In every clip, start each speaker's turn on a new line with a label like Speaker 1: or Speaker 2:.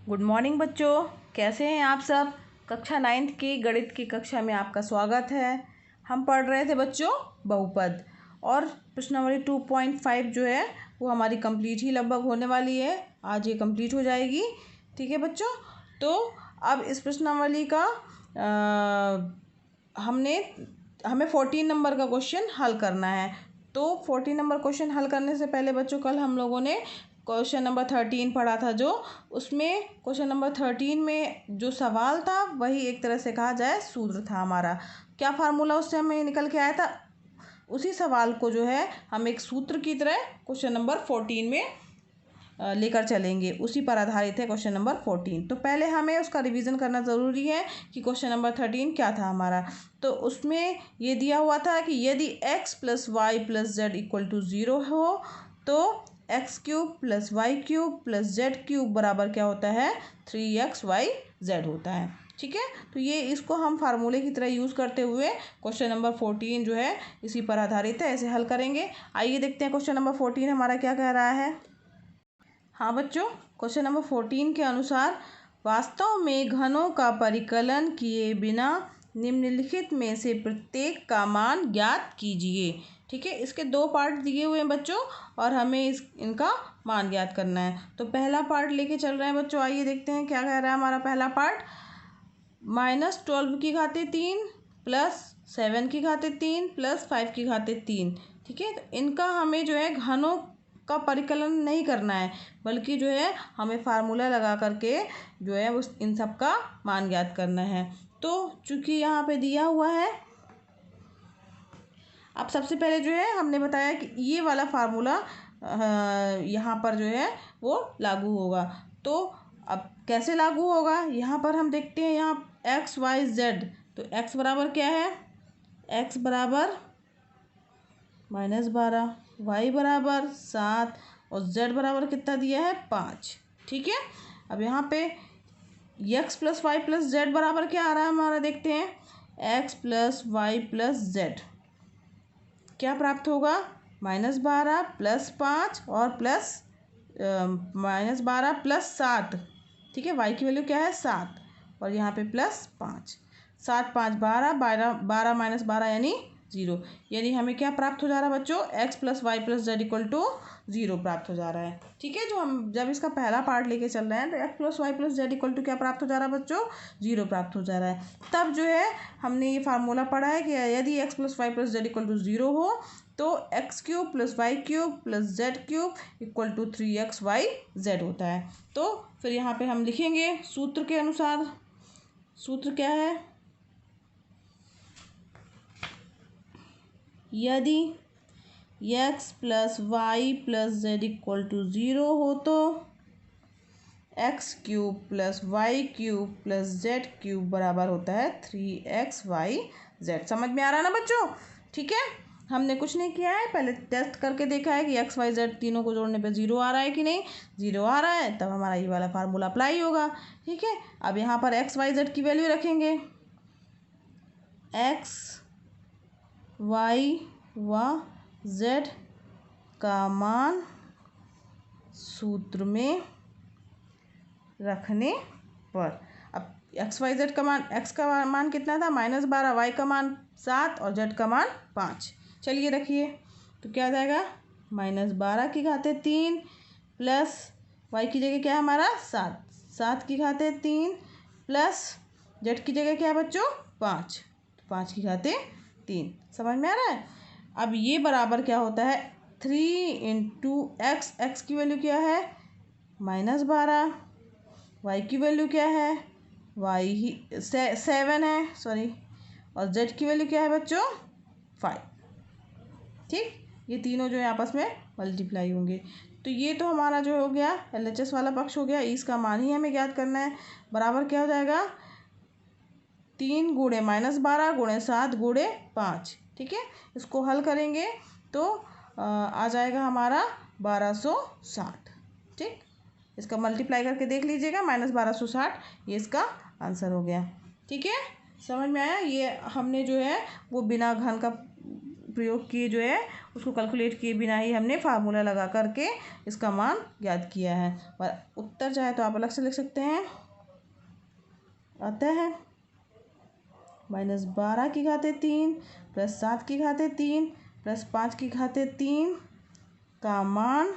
Speaker 1: Good morning बच्चों, कैसे हैं आप सब। कक्षा 9th की गणित की कक्षा में आपका स्वागत है। हम पढ़ रहे थे बच्चों बहुपद, और प्रश्नावली 2.5 जो है वो हमारी कंप्लीट ही लगभग होने वाली है। आज ये कंप्लीट हो जाएगी। ठीक है बच्चों, तो अब इस प्रश्नावली का हमें 14 नंबर का क्वेश्चन हल करना है। तो 14 नंबर क्वेश्चन हल करने से पहले बच्चों, कल हम लोगों ने क्वेश्चन नंबर 13 पढ़ा था, जो उसमें क्वेश्चन नंबर 13 में जो सवाल था वही एक तरह से कहा जाए सूत्र था। हमारा क्या फार्मूला उससे हमें निकल के आया था, उसी सवाल को जो है हम एक सूत्र की तरह क्वेश्चन नंबर 14 में लेकर चलेंगे। उसी पर आधारित है क्वेश्चन नंबर 14। तो पहले हमें उसका रिवीजन करना ज़रूरी है कि क्वेश्चन नंबर 13 क्या था हमारा। तो उसमें ये दिया हुआ था कि यदि x + y + z = 0 हो तो x³ + y³ + z³ बराबर क्या होता है, 3xyz होता है। ठीक है, तो ये इसको हम फार्मूले की तरह यूज़ करते हुए क्वेश्चन नंबर 14 जो है इसी पर आधारित है, ऐसे हल करेंगे। आइए देखते हैं क्वेश्चन नंबर 14 हमारा क्या कह रहा है। हाँ बच्चों, क्वेश्चन नंबर 14 के अनुसार वास्तव में घनों का परिकलन किए बिना निम्नलिखित में से प्रत्येक का मान ज्ञात कीजिए। ठीक है, इसके दो पार्ट दिए हुए हैं बच्चों, और हमें इनका मान ज्ञात करना है। तो पहला पार्ट लेके चल रहे हैं बच्चों। आइए देखते हैं क्या कह रहा है हमारा पहला पार्ट। -12 की घाते 3 + 7 की घाते 3 + 5 की घाते 3। ठीक है, तो इनका हमें जो है घनों का परिकलन नहीं करना है, बल्कि जो है हमें फार्मूला लगा करके जो है उस इन सब का मान ज्ञात करना है। तो चूंकि यहाँ पे दिया हुआ है, अब सबसे पहले जो है हमने बताया कि ये वाला फार्मूला यहाँ पर जो है वो लागू होगा। तो अब कैसे लागू होगा, यहाँ पर हम देखते हैं, यहाँ x y z। तो x बराबर क्या है, x बराबर -12, y बराबर 7 और z बराबर कितना दिया है, 5। ठीक है, अब यहाँ पे x + y + z बराबर क्या आ रहा है हमारा, देखते हैं। x + y + z क्या प्राप्त होगा, -12 + 5 और -12 + 7। ठीक है, y की वैल्यू क्या है, 7, और यहाँ पे +5। 7 5 12, 12 - 12 यानी 0। यानी हमें क्या प्राप्त हो जा रहा है बच्चों, x + y + z = 0 प्राप्त हो जा रहा है। ठीक है, जो हम जब इसका पहला पार्ट लेके चल रहे हैं तो x + y + z = क्या प्राप्त हो जा रहा है बच्चों, 0 प्राप्त हो जा रहा है। तब जो है हमने ये फार्मूला पढ़ा है कि यदि x + y + z = 0 हो तो x³ + y³ + z³ = 3xyz होता है। तो फिर यहाँ पे हम लिखेंगे सूत्र के अनुसार। सूत्र क्या है, यदि x + y + z = 0 हो तो x³ + y³ + z³ बराबर होता है 3xyz। समझ में आ रहा है ना बच्चों। ठीक है, हमने कुछ नहीं किया है, पहले टेस्ट करके देखा है कि x y z तीनों को जोड़ने पे 0 आ रहा है कि नहीं। 0 आ रहा है, तब हमारा ये वाला फार्मूला अप्लाई होगा। ठीक है, अब यहाँ पर x y z की वैल्यू रखेंगे। x y व z का मान सूत्र में रखने पर, अब x y z का मान, x का मान कितना था, -12, y का मान 7 और z का मान 5। चलिए रखिए, तो क्या आ जाएगा, -12 की घाते 3 प्लस y की जगह क्या है हमारा 7, 7 की घाते 3 प्लस z की जगह क्या है बच्चों 5, 5 की घाते 3। समझ में आ रहा है। अब ये बराबर क्या होता है, 3 × x, x की वैल्यू क्या है -12, y की वैल्यू क्या है, y ही 7 है, सॉरी, और z की वैल्यू क्या है बच्चों 5। ठीक, ये तीनों जो है आपस में मल्टीप्लाई होंगे। तो ये तो हमारा जो हो गया LHS वाला पक्ष हो गया, इसका मान ही हमें ज्ञात करना है। बराबर क्या हो जाएगा, 3 × -12 × 7 × 5। ठीक है, इसको हल करेंगे तो आ जाएगा हमारा 1260। ठीक, इसका मल्टीप्लाई करके देख लीजिएगा, -1260, ये इसका आंसर हो गया। ठीक है, समझ में आया। ये हमने जो है वो बिना घन का प्रयोग किए जो है उसको कैलकुलेट किए बिना ही हमने फार्मूला लगा करके इसका मान ज्ञात किया है। और उत्तर चाहे तो आप अलग से लिख सकते हैं। आता है -12 प्लस 7 प्लस 5 का मान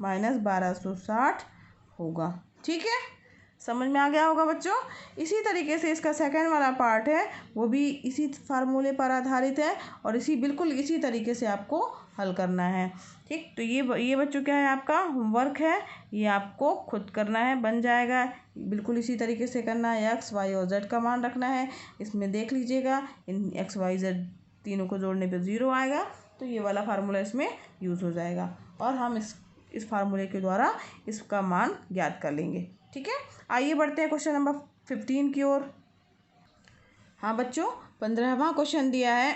Speaker 1: -1260 होगा। ठीक है, समझ में आ गया होगा बच्चों। इसी तरीके से इसका सेकंड वाला पार्ट है वो भी इसी फार्मूले पर आधारित है और बिल्कुल इसी तरीके से आपको हल करना है। ठीक, तो ये बच्चों क्या है, आपका होमवर्क है, ये आपको खुद करना है, बन जाएगा। बिल्कुल इसी तरीके से करना है। एक्स वाई और जेड का मान रखना है। इसमें देख लीजिएगा, इन एक्स वाई जेड तीनों को जोड़ने पे 0 आएगा, तो ये वाला फार्मूला इसमें यूज़ हो जाएगा और हम इस फार्मूले के द्वारा इसका मान ज्ञात कर लेंगे। ठीक है, आइए बढ़ते हैं क्वेश्चन नंबर 15 की ओर। हाँ बच्चों, 15वां क्वेश्चन दिया है,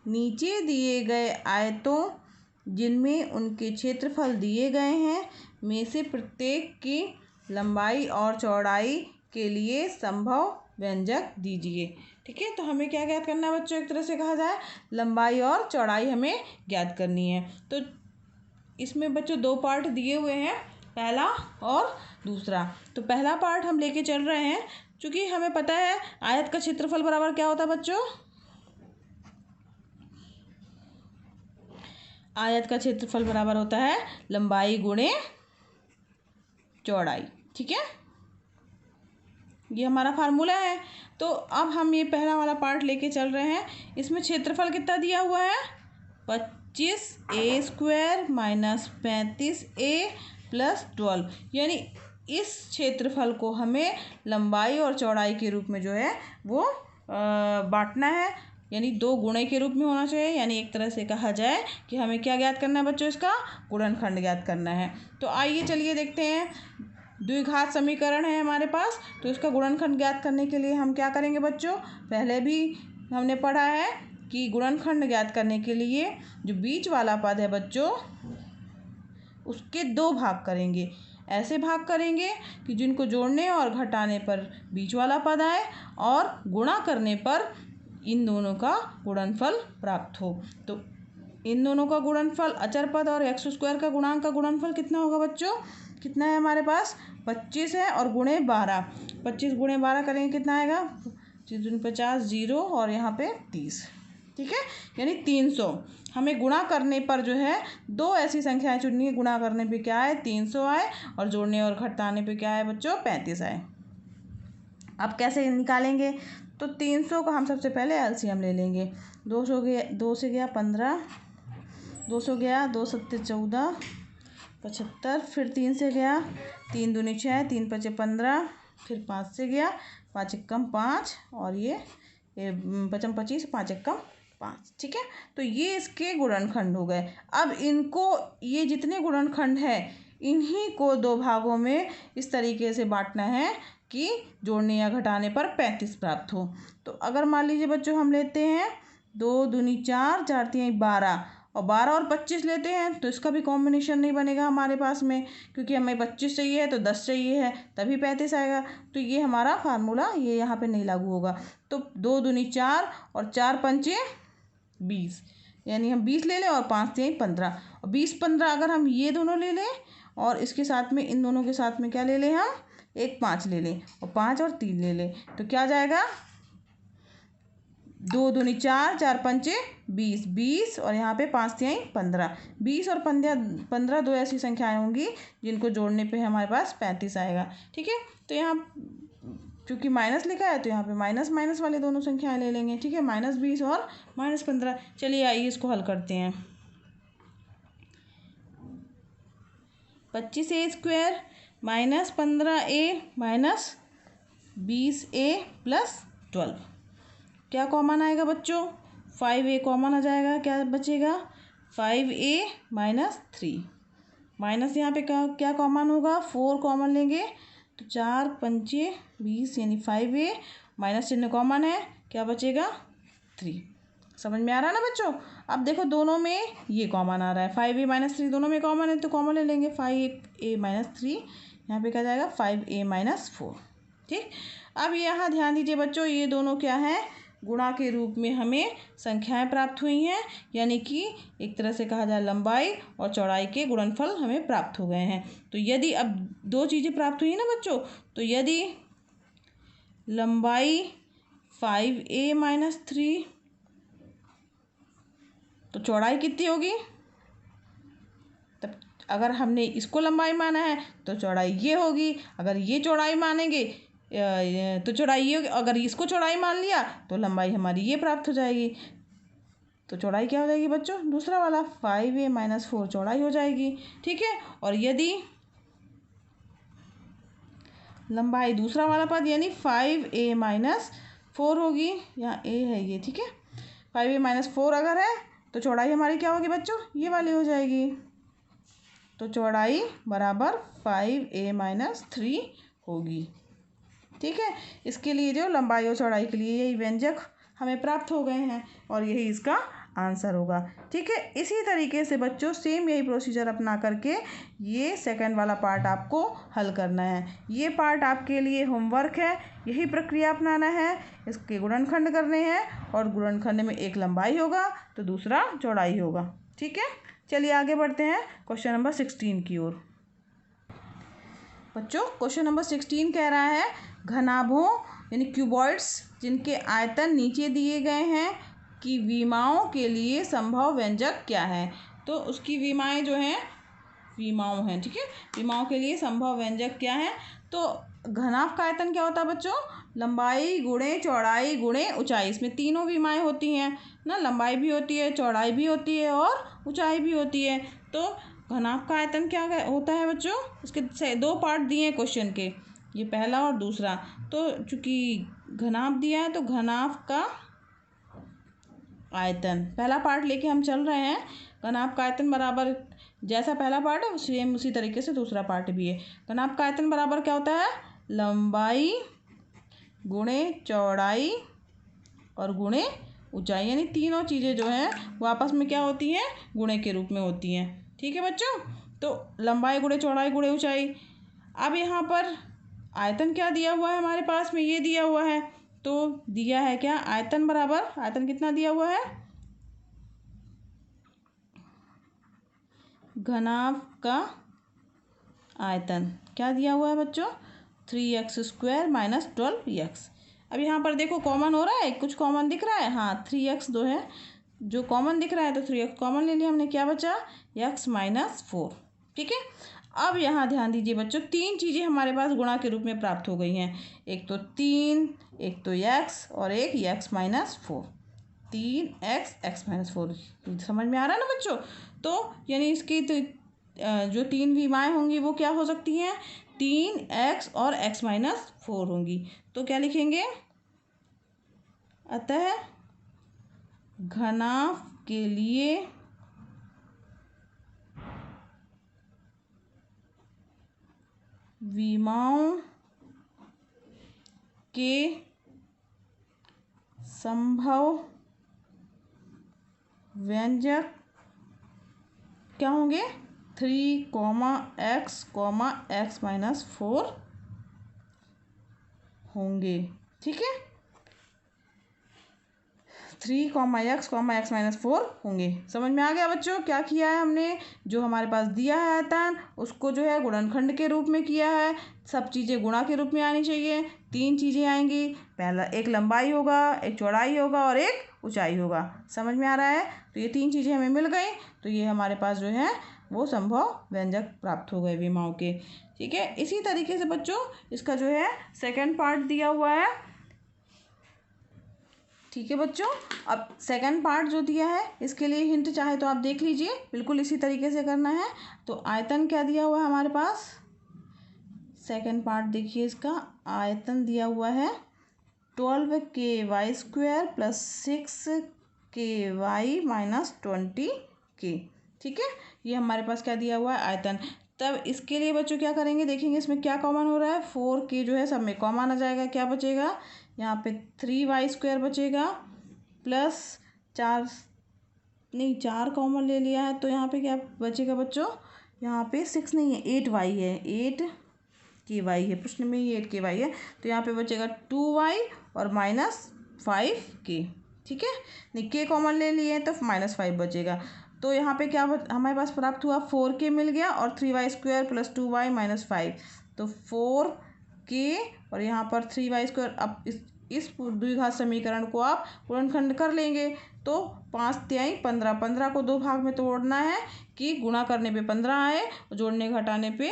Speaker 1: नीचे दिए गए आयतों जिनमें उनके क्षेत्रफल दिए गए हैं में से प्रत्येक की लंबाई और चौड़ाई के लिए संभव व्यंजक दीजिए। ठीक है, तो हमें क्या ज्ञात करना है बच्चों, एक तरह से कहा जाए लंबाई और चौड़ाई हमें ज्ञात करनी है। तो इसमें बच्चों 2 पार्ट दिए हुए हैं, पहला और दूसरा। तो पहला पार्ट हम लेके चल रहे हैं, क्योंकि हमें पता है आयत का क्षेत्रफल बराबर क्या होता है बच्चों, आयत का क्षेत्रफल बराबर होता है लंबाई गुणे चौड़ाई। ठीक है, ये हमारा फार्मूला है। तो अब हम ये पहला वाला पार्ट लेके चल रहे हैं। इसमें क्षेत्रफल कितना दिया हुआ है, 25a² माइनस 35a प्लस 12, यानी इस क्षेत्रफल को हमें लंबाई और चौड़ाई के रूप में जो है वो बांटना है, यानी 2 गुणे के रूप में होना चाहिए। यानी एक तरह से कहा जाए कि हमें क्या ज्ञात करना है बच्चों, इसका गुणनखंड ज्ञात करना है। तो आइए चलिए देखते हैं, द्विघात समीकरण है हमारे पास, तो इसका गुणनखंड ज्ञात करने के लिए हम क्या करेंगे बच्चों, पहले भी हमने पढ़ा है कि गुणनखंड ज्ञात करने के लिए जो बीच वाला पद है बच्चों उसके 2 भाग करेंगे। ऐसे भाग करेंगे कि जिनको जोड़ने और घटाने पर बीच वाला पद आए और गुणा करने पर इन दोनों का गुणनफल प्राप्त हो। तो इन दोनों का गुणनफल अचर पद और x² का गुणांक का गुणनफल कितना होगा बच्चों, कितना है हमारे पास 25 है और गुणे 12, 25 गुणे 12 करेंगे कितना आएगा, 50 0 और यहाँ पे 30। ठीक है, यानी 300। हमें गुणा करने पर जो है 2 ऐसी संख्याएं चुननी है, गुणा करने पे क्या है 300 आए और जोड़ने और घटाने पे क्या है बच्चों 35 आए। अब कैसे निकालेंगे, तो 300 का हम सबसे पहले एलसीएम ले लेंगे। 2 से गया 15, 2 से गया 2 7 14 75, फिर 3 से गया 3 दूनी 6, 3 5 15, फिर 5 से गया 5 एकम 5 और ये 5 25, 5 एकम 5। ठीक है, तो ये इसके गुणनखंड हो गए। अब इनको, ये जितने गुणनखंड है इन्हीं को 2 भागों में इस तरीके से बांटना है कि जोड़ने या घटाने पर 35 प्राप्त हो। तो अगर मान लीजिए बच्चों हम लेते हैं 2 दूनी 4, 4 3 12 और 12 और 25 लेते हैं, तो इसका भी कॉम्बिनेशन नहीं बनेगा हमारे पास में, क्योंकि हमें 25 चाहिए है तो 10 चाहिए है तभी 35 आएगा। तो ये हमारा फार्मूला ये यहाँ पे नहीं लागू होगा। तो 2 दूनी 4 और 4 पंचे 20, यानी हम 20 ले लें और 5 3 15, और 20 15 अगर हम ये दोनों ले लें और इसके साथ में इन दोनों के साथ में क्या ले लें, हम 1 5 ले लें और 5 और 3 ले लें, तो क्या जाएगा 2 दूनी 4, 4 पंचे 20, 20 और यहाँ पे 5 3 15, 20 और 15 2 ऐसी संख्याएं होंगी जिनको जोड़ने पे हमारे पास 35 आएगा। ठीक है, तो यहाँ क्योंकि माइनस लिखा है तो यहाँ पे माइनस माइनस वाले दोनों संख्याएं ले लेंगे। ठीक है, -20 और -15। चलिए आइए इसको हल करते हैं। 25a² minus 15a minus 20a plus 12, क्या कॉमन आएगा बच्चों, 5a कॉमन आ जाएगा, क्या बचेगा 5a माइनस 3, माइनस यहाँ पे क्या कॉमन होगा 4 कॉमन लेंगे तो 4 पंचे 20 यानी 5a, माइनस चिन्ह कॉमन है, क्या बचेगा 3। समझ में आ रहा है ना बच्चों। अब देखो दोनों में ये कॉमन आ रहा है, 5a माइनस 3 दोनों में कॉमन है तो कॉमन ले लेंगे, 5a माइनस 3 यहाँ पे क्या जाएगा 5a माइनस 4। ठीक, अब यहाँ ध्यान दीजिए बच्चों, ये दोनों क्या है गुणा के रूप में हमें संख्याएं प्राप्त हुई हैं, यानी कि एक तरह से कहा जाए लंबाई और चौड़ाई के गुणनफल हमें प्राप्त हो गए हैं। तो यदि अब दो चीज़ें प्राप्त हुई ना बच्चों, तो यदि लंबाई 5a-3 तो चौड़ाई कितनी होगी, तब अगर हमने इसको लंबाई माना है तो चौड़ाई ये होगी, अगर ये चौड़ाई मानेंगे तो चौड़ाई ये होगी, अगर इसको चौड़ाई मान लिया तो लंबाई हमारी ये प्राप्त हो जाएगी। तो चौड़ाई क्या हो जाएगी बच्चों, दूसरा वाला 5a-4 चौड़ाई हो जाएगी। ठीक है, और यदि लंबाई दूसरा वाला पद यानी 5a-4 होगी, यहाँ a है ये, ठीक है, 5a-4 अगर है तो चौड़ाई हमारी क्या होगी बच्चों, ये वाली हो जाएगी। तो चौड़ाई बराबर 5a-3 होगी। ठीक है, इसके लिए जो लंबाई और चौड़ाई के लिए यही व्यंजक हमें प्राप्त हो गए हैं और यही इसका आंसर होगा। ठीक है, इसी तरीके से बच्चों सेम यही प्रोसीजर अपना करके ये सेकंड वाला पार्ट आपको हल करना है। ये पार्ट आपके लिए होमवर्क है, यही प्रक्रिया अपनाना है, इसके गुणनखंड करने हैं और गुणनखंड में एक लंबाई होगा तो दूसरा चौड़ाई होगा। ठीक है, चलिए आगे बढ़ते हैं क्वेश्चन नंबर 16 की ओर। बच्चों क्वेश्चन नंबर 16 कह रहा है घनाभों यानी क्यूबॉइड्स जिनके आयतन नीचे दिए गए हैं कि विमाओं के लिए संभव व्यंजक क्या है। तो उसकी विमाएं जो हैं विमाओं हैं, ठीक है, विमाओं के लिए संभव व्यंजक क्या है। तो घनाभ का आयतन क्या होता है बच्चों, लंबाई गुणे चौड़ाई गुणे ऊंचाई, इसमें तीनों विमाएं होती हैं ना, लंबाई भी होती है, चौड़ाई भी होती है और ऊंचाई भी होती है। तो घनाभ का आयतन क्या होता है बच्चों, उसके दो पार्ट दिए हैं क्वेश्चन के, ये पहला और दूसरा। तो चूंकि घनाभ दिया है तो घनाभ का आयतन पहला पार्ट लेके हम चल रहे हैं। घनाभ का आयतन बराबर जैसा पहला पार्ट है सेम उसी तरीके से दूसरा पार्ट भी है। घनाभ का आयतन बराबर क्या होता है, लंबाई गुणे चौड़ाई और गुणे ऊंचाई, यानी तीनों चीज़ें जो हैं वो आपस में क्या होती हैं, गुणे के रूप में होती हैं। ठीक है बच्चों, तो लंबाई गुणे चौड़ाई गुणे ऊंचाई। अब यहाँ पर आयतन क्या दिया हुआ है हमारे पास में, ये दिया हुआ है, तो दिया है क्या, आयतन बराबर, आयतन कितना दिया हुआ है, घनाभ का आयतन क्या दिया हुआ है बच्चों, 3x² - 12x। अब यहाँ पर देखो कॉमन हो रहा है, कुछ कॉमन दिख रहा है, हाँ 3x दो है जो कॉमन दिख रहा है, तो 3x कॉमन ले लिया हमने, क्या बचा x - 4। ठीक है, अब यहाँ ध्यान दीजिए बच्चों, तीन चीज़ें हमारे पास गुणा के रूप में प्राप्त हो गई हैं, एक तो 3, एक तो x और एक x - 4, 3x x - 4, समझ में आ रहा है ना बच्चों। तो यानी इसकी तो जो तीन विमाएँ होंगी वो क्या हो सकती हैं, 3x और x - 4 होंगी। तो क्या लिखेंगे, अतः घनाभ के लिए विमाओं के संभव व्यंजक क्या होंगे, 3, x, x - 4 होंगे। ठीक है, 3, x, x - 4 होंगे। समझ में आ गया बच्चों, क्या किया है हमने, जो हमारे पास दिया है आयतन उसको जो है गुणनखंड के रूप में किया है, सब चीज़ें गुणा के रूप में आनी चाहिए, तीन चीज़ें आएंगी, पहला एक लंबाई होगा, एक चौड़ाई होगा और एक ऊंचाई होगा। समझ में आ रहा है, तो ये तीन चीज़ें हमें मिल गई, तो ये हमारे पास जो है वो संभव व्यंजक प्राप्त हो गए विमाओं के। ठीक है, इसी तरीके से बच्चों इसका जो है सेकंड पार्ट दिया हुआ है। ठीक है बच्चों, अब सेकंड पार्ट जो दिया है इसके लिए हिंट चाहे तो आप देख लीजिए, बिल्कुल इसी तरीके से करना है। तो आयतन क्या दिया हुआ है हमारे पास, सेकंड पार्ट देखिए, इसका आयतन दिया हुआ है 12ky² + 6ky - 20k। ठीक है, ये हमारे पास क्या दिया हुआ है आयतन। तब इसके लिए बच्चों क्या करेंगे, देखेंगे इसमें क्या कॉमन हो रहा है, 4k जो है सब में कॉमन आ जाएगा, क्या बचेगा यहाँ पे 3y² बचेगा प्लस 4 कॉमन ले लिया है, तो यहाँ पे क्या बचेगा बच्चों, यहाँ पे 6 नहीं है 8y है, 8ky है, प्रश्न में ही 8ky है, तो यहाँ पे बचेगा 2y और 5k। ठीक है, नहीं k कॉमन ले लिए तो -5 बचेगा। तो यहाँ पे क्या हमारे पास प्राप्त हुआ, 4k मिल गया और 3y² + 2y - 5, तो 4k और यहाँ पर 3y²। अब इस द्विघात समीकरण को आप गुणनखंड कर लेंगे तो 5 तिहाई 15, 15 को 2 भाग में तोड़ना है कि गुणा करने पे 15 आए और जोड़ने घटाने पे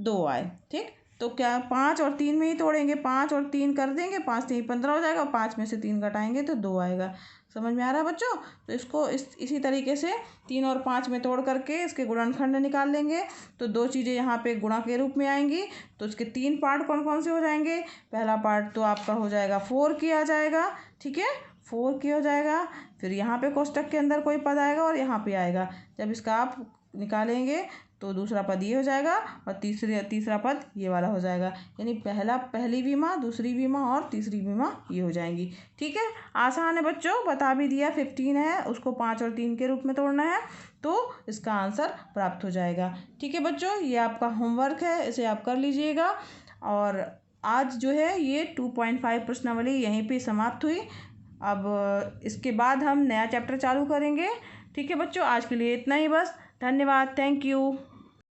Speaker 1: 2 आए। ठीक, तो क्या 5 और 3 में ही तोड़ेंगे, 5 और 3 कर देंगे, 5 3 15 हो जाएगा, 5 में से 3 घटाएंगे तो 2 आएगा। समझ में आ रहा है बच्चों? तो इसको इसी तरीके से 3 और 5 में तोड़ करके इसके गुणनखंड निकाल लेंगे तो दो चीज़ें यहाँ पे गुणा के रूप में आएंगी। तो इसके 3 पार्ट कौन कौन से हो जाएंगे, पहला पार्ट तो आपका हो जाएगा 4k आ जाएगा। ठीक है, 4k हो जाएगा, फिर यहाँ पे कोष्टक के अंदर कोई पद आएगा और यहाँ पे आएगा, जब इसका आप निकालेंगे तो दूसरा पद ये हो जाएगा और तीसरा पद ये वाला हो जाएगा, यानी पहली विमा, दूसरी विमा और तीसरी विमा ये हो जाएंगी। ठीक है, आसान है बच्चों, बता भी दिया। 15 है, उसको 5 और 3 के रूप में तोड़ना है तो इसका आंसर प्राप्त हो जाएगा। ठीक है बच्चों, ये आपका होमवर्क है, इसे आप कर लीजिएगा। और आज जो है ये 2.5 प्रश्नावली यहीं पे समाप्त हुई। अब इसके बाद हम नया चैप्टर चालू करेंगे। ठीक है बच्चों, आज के लिए इतना ही बस। धन्यवाद, थैंक यू।